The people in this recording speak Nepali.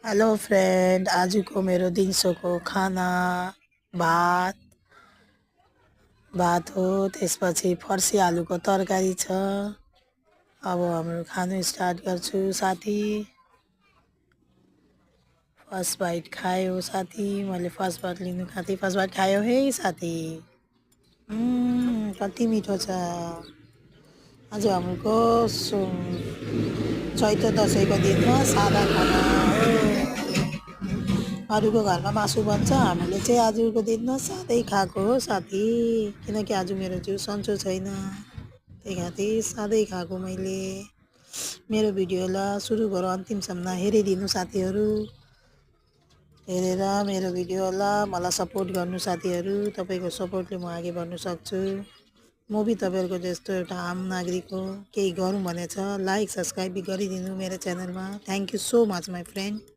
हेलो फ्रेन्ड, आजको मेरो दिउँसोको खाना भात भात हो। त्यसपछि फर्सी आलुको तरकारी छ। अब हाम्रो खानु स्टार्ट गर्छु। साथी फर्स्ट बाइट खायो। साथी मैले फर्स्ट बाइट लिनु खाँथेँ। फर्स्ट बाइट खायो है साथी। कति मिठो छ। आज हाम्रो चैत्र दसैँको दिनमा सादा खाना हो। अरूको घरमा मासु बन्छ, हामीले चाहिँ आजको दिनमा सादै खाएको हो साथी। किनकि आज मेरो जिउ सन्चो छैन, त्यही खातिर सादै खाएको मैले। मेरो भिडियोलाई सुरुबाट अन्तिमसम्म हेरिदिनु साथीहरू। हेरेर मेरो भिडियोलाई मलाई सपोर्ट गर्नु साथीहरू। तपाईँको सपोर्टले म अघि बढ्नु सक्छु। म भी तपाईँहरूको जस्तो एउटा आम नागरिक हो। केही गरौँ भने छ लाइक सब्सक्राइब गरिदिनु मेरो च्यानलमा। Thank you so much my friend.